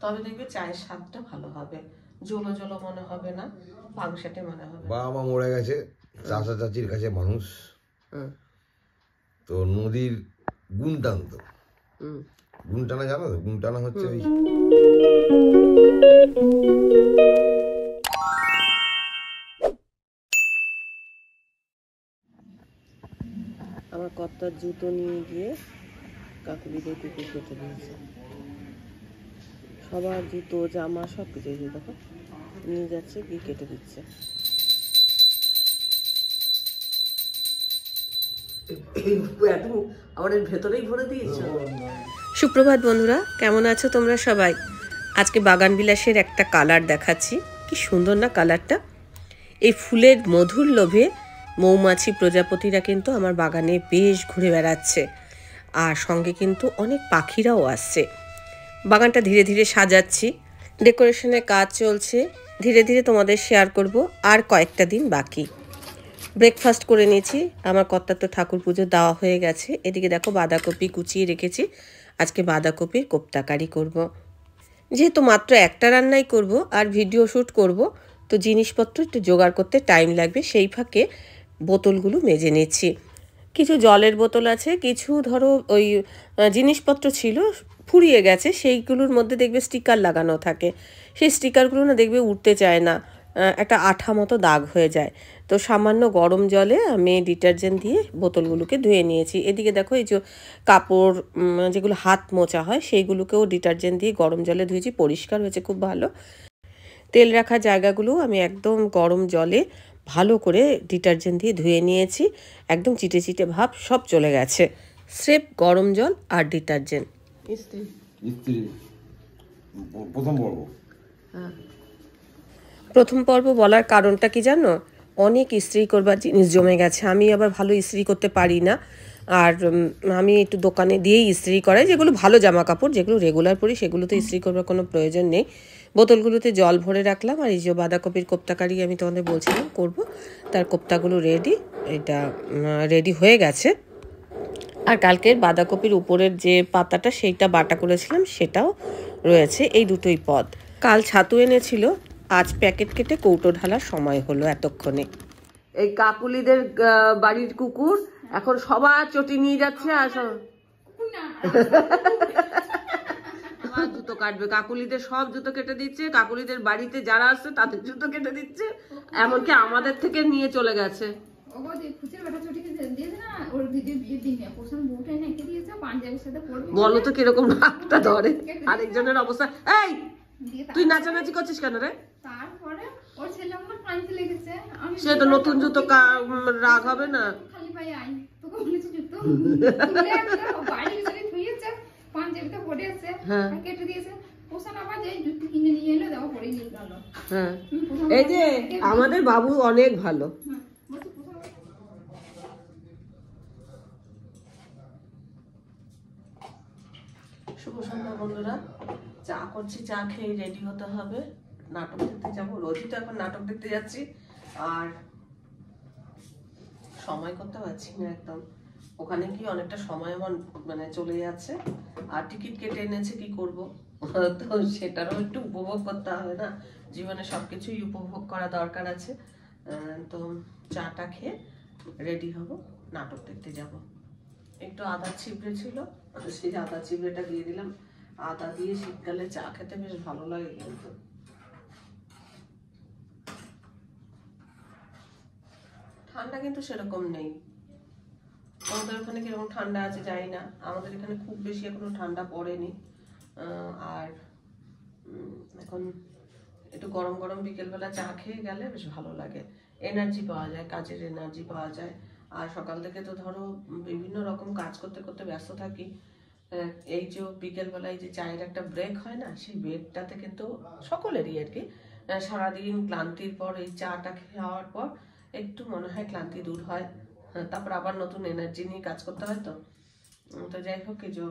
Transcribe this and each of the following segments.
তবে দেখবে চায়ের স্বাদটা ভালো হবে, জলো জলো মনে হবে না, পাংশাটে মনে হবে। বাবা মা মরে গেছে, চাচা চাচির কাছে মানুষ, তো নদীর গুণ টানতো। গুণ টানা জানো তো? গুণ টানা হচ্ছে ওই আমার কর্তার জুতো নিয়ে গিয়ে কাকুলিদের কুকুর কেটে দিয়েছে। সবার জুতো জামা সব কিছু দেখো নিয়ে যাচ্ছে, গিয়ে কেটে দিচ্ছে। সুপ্রভাত বন্ধুরা, কেমন আছো তোমরা সবাই? আজকে বাগান বিলাসের একটা কালার দেখাচ্ছি। কি সুন্দর না কালারটা! এই ফুলের মধুর লোভে মৌমাছি প্রজাপতিরা কিন্তু আমার বাগানে বেশ ঘুরে বেড়াচ্ছে, আর সঙ্গে কিন্তু অনেক পাখিরাও আসছে। বাগানটা ধীরে ধীরে সাজাচ্ছি, ডেকোরেশনের কাজ চলছে, ধীরে ধীরে তোমাদের শেয়ার করব। আর কয়েকটা দিন বাকি। ব্রেকফাস্ট করে নিয়েছি, আমার কর্তার তো ঠাকুর পুজো দেওয়া হয়ে গেছে। এদিকে দেখো বাঁধাকপি কুচিয়ে রেখেছি, আজকে বাঁধাকপির কোপ্তাকারি করব। যেহেতু মাত্র একটা রান্নাই করব আর ভিডিও শ্যুট করব, তো জিনিসপত্র একটু জোগাড় করতে টাইম লাগবে। সেই ফাঁকে বোতলগুলো মেজে নিচ্ছি। কিছু জলের বোতল আছে, কিছু ধরো ওই জিনিসপত্র ছিল ফুরিয়ে গেছে, সেইগুলোর মধ্যে দেখবে স্টিকার লাগানো থাকে। সেই স্টিকারগুলো না দেখবে উঠতে চায় না, একটা আঠা মতো দাগ হয়ে যায়। তো সামান্য গরম জলে আমি ডিটারজেন্ট দিয়ে বোতলগুলোকে ধুয়ে নিয়েছি। এদিকে দেখো এই যে কাপড় যেগুলো হাত মোছা হয় সেইগুলোকেও ডিটারজেন্ট দিয়ে গরম জলে ধুয়েছি, পরিষ্কার হয়েছে খুব ভালো। তেল রাখা জায়গাগুলো আমি একদম গরম জলে ভালো করে ডিটারজেন্ট দিয়ে ধুয়ে নিয়েছি, একদম চিটে চিটে ভাব সব চলে গেছে। স্রেফ গরম জল আর ডিটারজেন্ট। প্রথম পর্ব বলার কারণটা কি জানো? অনেক ইস্ত্রি করবার জিনিস জমে গেছে, আমি আবার ভালো ইস্ত্রি করতে পারি না। আর আমি একটু দোকানে দিয়েই ইস্ত্রি করাই, যেগুলো ভালো জামা কাপড়, যেগুলো রেগুলার পরি সেগুলোতে ইস্ত্রি করবার কোনো প্রয়োজন নেই। বোতলগুলোতে জল ভরে রাখলাম। আর এই যে বাঁধাকপির কোপ্তাকারি আমি তোমাদের বলছিলাম করব, তার কোপ্তাগুলো রেডি, এটা রেডি হয়ে গেছে। আর কালকের বাঁধাকপির উপরের যে পাতাটা সেইটা বাটা করেছিলাম, সেটাও রয়েছে। এই দুটোই পদ। কাল ছাতু এনেছিল, আজ প্যাকেট কেটে কৌটো ঢালার সময় হলো এতক্ষণে। এই কাকুলিদের বাড়ির কুকুর এখন সবার চটি নিয়ে যাচ্ছে। আর সবার জুতো কাটবে, কাকুলিদের সব জুতো কেটে দিচ্ছে, কাকুলিদের বাড়িতে যারা আসছে তাদের জুতো কেটে দিচ্ছে, এমনকি আমাদের থেকে নিয়ে চলে গেছে। বলো তো কিরকম নাকটা ধরে, আরেকজনের অবস্থা। এই তুই নাচানাচি করছিস কেন রে? সে তো নতুন জুতো রাগ হবে না? এই যে আমাদের বাবু অনেক ভালো। শুভ সন্ধ্যা বন্ধুরা, চা করছি, চা খেয়ে রেডি হতে হবে, নাটক দেখতে যাবো। রোজই তো এখন নাটক দেখতে যাচ্ছি, আর সময় করতে পারছি না একদম। ওখানে কি অনেকটা সময় আমার মানে চলে যাচ্ছে, আর টিকিট কেটে এনেছে, কি করব? তো সেটারও একটু উপভোগ করতে হবে না, জীবনে সবকিছুই উপভোগ করা দরকার আছে। তো চাটা খেয়ে রেডি হব, নাটক দেখতে যাব। একটু আদা ছিবড়ে ছিল, সেই আদা ছিবড়েটা দিয়ে দিলাম। আদা দিয়ে শীতকালে চা খেতে বেশ ভালো লাগে। কিন্তু ঠান্ডা কিন্তু সেরকম নেই। আমাদের ওখানে কিরকম ঠান্ডা আছে জানি না, আমাদের এখানে খুব বেশি এখনো ঠান্ডা পড়েনি। আর এখন একটু গরম গরম বিকেলবেলা চা খেয়ে গেলে বেশ ভালো লাগে, এনার্জি পাওয়া যায়, কাজের এনার্জি পাওয়া যায়। আর সকাল থেকে তো ধরো বিভিন্ন রকম কাজ করতে করতে ব্যস্ত থাকি, এই যে বিকেলবেলায় যে চায়ের একটা ব্রেক হয় না, সেই ব্রেকটাতে কিন্তু সকলেরই আর কি সারাদিন ক্লান্তির পর এই চাটা খাওয়ার পর একটু মনে হয় ক্লান্তি দূর হয়, তারপর আবার নতুন এনার্জি নিয়ে কাজ করতে হয়। তো যাই হোক, এই যে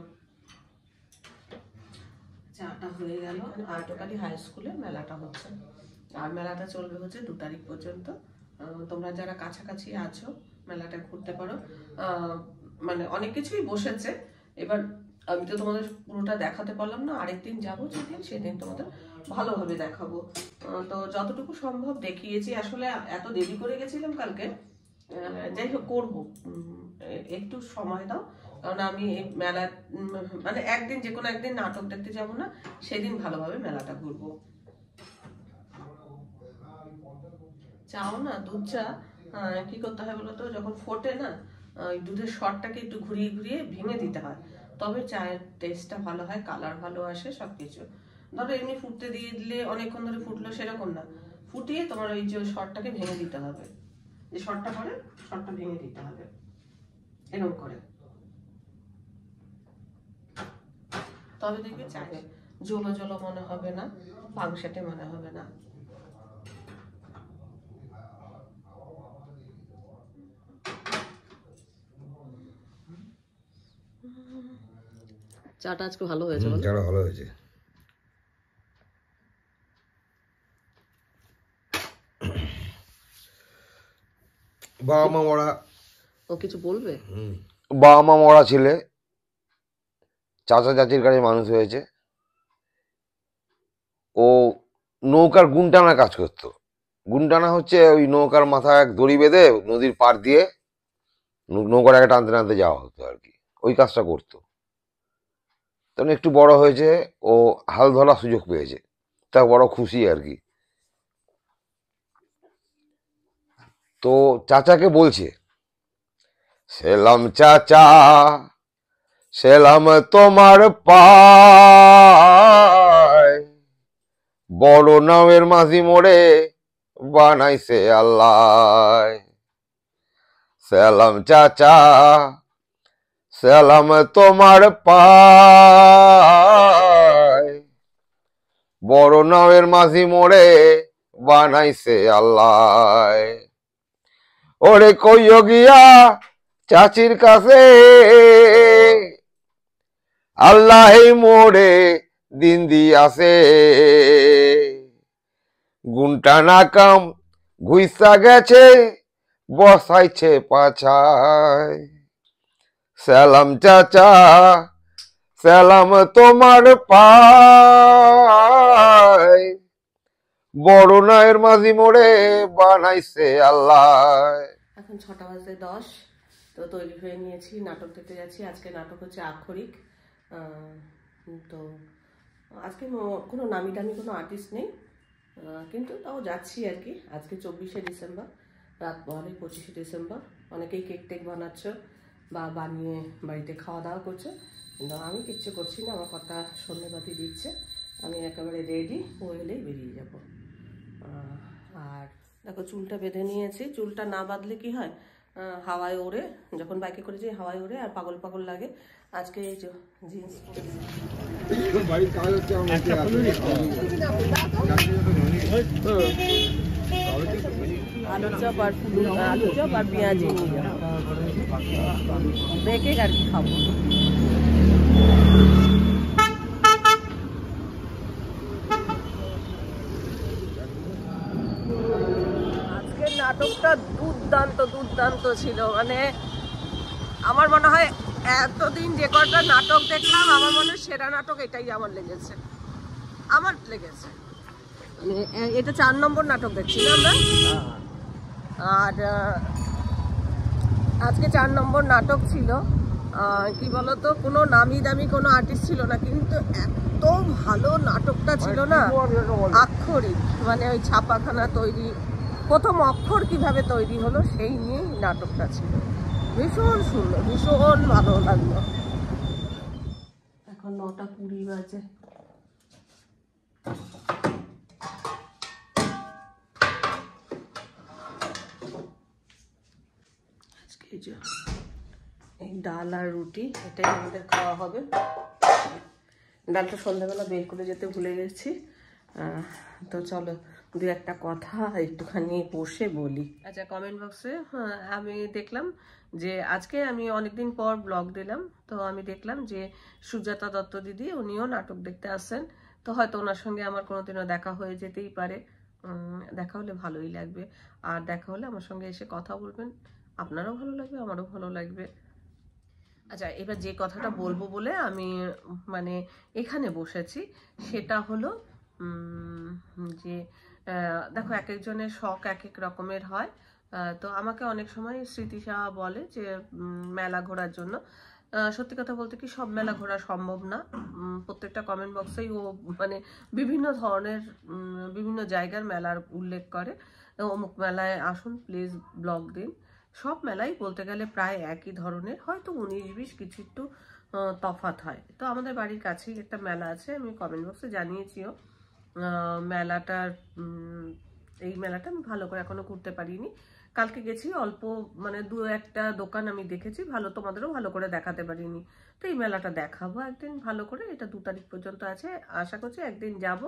চাটা হয়ে গেল। আর্টকালি হাই স্কুলে মেলাটা হচ্ছে, আর মেলাটা চলবে হচ্ছে 2 তারিখ পর্যন্ত। তোমরা যারা কাছাকাছি আছো মেলাটা ঘুরতে পারো। মানে অনেক কিছুই বসেছে, এবার আমি তো তোমাদের পুরোটা দেখাতে পারলাম না, আরেকদিন যাবো যেদিন সেদিন তোমাদের ভালোভাবে দেখাবো। তো যতটুকু সম্ভব দেখিয়েছি। আসলে এত দেরি করে গেছিলাম কালকে, যাই হোক করবো, একটু সময় দাও। কারণ আমি এই মেলা মানে একদিন যে কোনো একদিন নাটক দেখতে যাবো না, সেদিন ভালোভাবে মেলাটা ঘুরবো। চাও না দুধ চা কি করতে হয় বলো তো, যখন ফোটে না ওই দুধের শরটাকে একটু ঘুরিয়ে ঘুরিয়ে ভেঙে দিতে হয়, তবে চায়ের টেস্টটা ভালো হয়, কালার ভালো আসে, সবকিছু। ধরো এমনি ফুটতে দিয়ে দিলে অনেকক্ষণ ধরে ফুটলো সেরকম না, ফুটিয়ে তোমার ওই যে শরটাকে ভেঙে দিতে হবে, যে শরটা করে শরটা ভেঙে দিতে হবে এরকম করে, তবে দেখবে চায়ে জলো জলো মনে হবে না, পাংশাটে মনে হবে না। চাটা আজকে ভালো হয়েছে, চাটা ভালো হয়েছে। বাবা মা মরা। ও কিছু বলবে? বাবা মা মরা ছেলে চাচা চাচির কাছে মানুষ হয়েছে। ও নৌকার গুণ টানার কাজ করতো। গুণ টানা হচ্ছে ওই নৌকার মাথায় এক দড়ি বেঁধে নদীর পাড় দিয়ে নৌকাটাকে টানতে টানতে যাওয়া হতো আর কি, ওই কাজটা করতো। তখন একটু বড় হয়েছে, ও হাল ধরার সুযোগ পেয়েছে, তা বড় খুশি আর কি। তো চাচাকে বলছে, সেলাম চাচা, সেলাম তোমার পায়, বড় নামের মাঝি মোড়ে বানাইছে আল্লাহ। সেলাম চাচা, সেলাম তোমার পায়, বড় নামের মাঝি মোড়ে বানাইছে আল্লাহ। ওরে কইও গিয়া চাচির কাছে, আল্লাহ মোড়ে দিন দিয়াছে, গুনটানা কাম ঘুইসা গেছে, বসাইছে পাছায়। সালাম চাচা, সালাম তোমার পায়, বড় নায়ের মাঝি মোড়ে বানাইছে আল্লাহ। এখন 6:10 তো তৈরি হয়ে নিয়েছি, নাটক দেখতে যাচ্ছি। আজকে নাটক হচ্ছে আক্ষরিক। তো আজকে কোনো নামি দামি কোনো আর্টিস্ট নেই, কিন্তু তাও যাচ্ছি আর কি। আজকে 24শে ডিসেম্বর, রাত পরে 25শে ডিসেম্বর। অনেকেই কেক টেক বানাচ্ছ বা বানিয়ে বাড়িতে খাওয়া দাওয়া করছো, কিন্তু আমি কিচ্ছু করছি না। আমার কথা সন্ধ্যেবাতি দিচ্ছে, আমি একেবারে রেডি, ও এলেই বেরিয়ে যাব। আর দেখো চুলটা বেঁধে নিয়েছি। চুলটা না বাঁধলে কি হয়, হাওয়ায় ওড়ে, যখন বাইকে করে যাই হাওয়ায় ওড়ে আর পাগল পাগল লাগে। আজকে এই যে জিন্স আলুর চপ আর আলুর চপ আর পেঁয়াজি নিয়ে যাবো, দেখে আর কি খাবো। নাটকটা দুর্দান্ত দুর্দান্ত ছিল, মানে আমার মনে হয় এতদিন যে কটা নাটক দেখলাম, আমার মনে হয় সেরা নাটক এটাই আমার লেগেছে। মানে এটা 4 নম্বর নাটক দেখছি না আমরা, আর আজকে 4 নম্বর নাটক ছিল। কি বলতো, কোনো নামি দামি কোনো আর্টিস্ট ছিল না, কিন্তু এত ভালো নাটকটা ছিল না। আক্ষরিক মানে ওই ছাপাখানা তৈরি, প্রথম অক্ষর কিভাবে তৈরি হলো সেই নিয়েই নাটকটা ছিল। ভীষণ সুন্দর, ভীষণ ভালো লাগলো। এখন 9:20 বাজে। আজকে এই ডাল আর রুটি, এটাই আমাদের খাওয়া হবে। ডালটা সন্ধ্যাবেলা বের করে যেতে ভুলে গেছি। তো চলো দু একটা কথা একটুখানি বসে বলি। আচ্ছা, কমেন্ট বক্সে আমি দেখলাম যে আজকে আমি অনেকদিন পর ব্লগ দিলাম, তো আমি দেখলাম যে সুজাতা দত্ত দিদি, উনিও নাটক দেখতে আসছেন। তো হয়তো ওনার সঙ্গে আমার কোনোদিনও দেখা হয়ে যেতেই পারে। দেখা হলে ভালোই লাগবে, আর দেখা হলে আমার সঙ্গে এসে কথা বলবেন, আপনারও ভালো লাগবে, আমারও ভালো লাগবে। আচ্ছা, এবার যে কথাটা বলবো বলে আমি মানে এখানে বসেছি সেটা হলো যে দেখো, এক একজনের শখ এক এক রকমের হয়। তো আমাকে অনেক সময় স্মৃতিশা বলে যে মেলা ঘোরার জন্য। সত্যি কথা বলতে কি, সব মেলা ঘোরা সম্ভব না। প্রত্যেকটা কমেন্ট বক্সেই ও মানে বিভিন্ন ধরনের বিভিন্ন জায়গার মেলার উল্লেখ করে। অমুক মেলায় আসুন প্লিজ, ব্লগ দিন। সব মেলাই বলতে গেলে প্রায় একই ধরনের, হয়তো 19-20 কিছু একটু তফাৎ হয়। তো আমাদের বাড়ির কাছেই একটা মেলা আছে, আমি কমেন্ট বক্সে জানিয়েছিও। মেলাটার এই মেলাটা আমি ভালো করে এখনো ঘুরতে পারিনি। কালকে গেছি, অল্প মানে দু একটা দোকান আমি দেখেছি ভালো, তোমাদেরও ভালো করে দেখাতে পারিনি। তো এই মেলাটা দেখাবো একদিন ভালো করে। এটা 2 তারিখ পর্যন্ত আছে, আশা করছি একদিন যাব,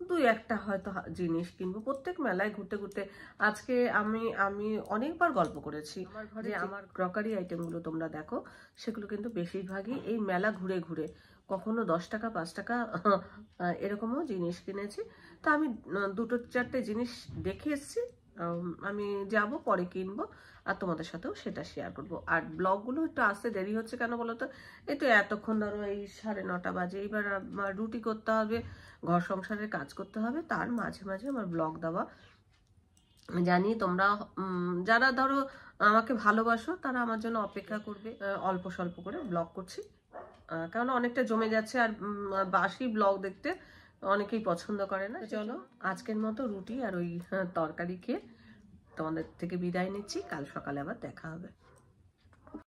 দুই একটা হয়তো জিনিস কিনবো। প্রত্যেক মেলায় ঘুরতে ঘুরতে আজকে আমি আমি অনেকবার গল্প করেছি আমার ঘরে আমার ক্রকারি আইটেমগুলো তোমরা দেখো, সেগুলো কিন্তু বেশিরভাগই এই মেলা ঘুরে ঘুরে, কখনো 10 টাকা 5 টাকা এরকমও জিনিস কিনেছি। তা আমি 2-4টে জিনিস দেখে এসেছি, আমি যাব পরে কিনবো আর তোমাদের সাথেও সেটা শেয়ার করবো। আর ব্লগগুলো একটু আসতে দেরি হচ্ছে কেন বলো তো, এই তো এতক্ষণ ধরো এই 9:30 বাজে, এইবার আমার রুটি করতে হবে, ঘর সংসারের কাজ করতে হবে, তার মাঝে মাঝে আমার ব্লগ দেওয়া। জানি তোমরা যারা ধরো আমাকে ভালোবাসো তারা আমার জন্য অপেক্ষা করবে। অল্প স্বল্প করে ব্লগ করছি, কারণ অনেকটা জমে যাচ্ছে, আর বাসি ব্লগ দেখতে অনেকেই পছন্দ করে না। চলো আজকের মতো রুটি আর ওই তরকারি খেয়ে তোমাদের থেকে বিদায় নিচ্ছি, কাল সকালে আবার দেখা হবে।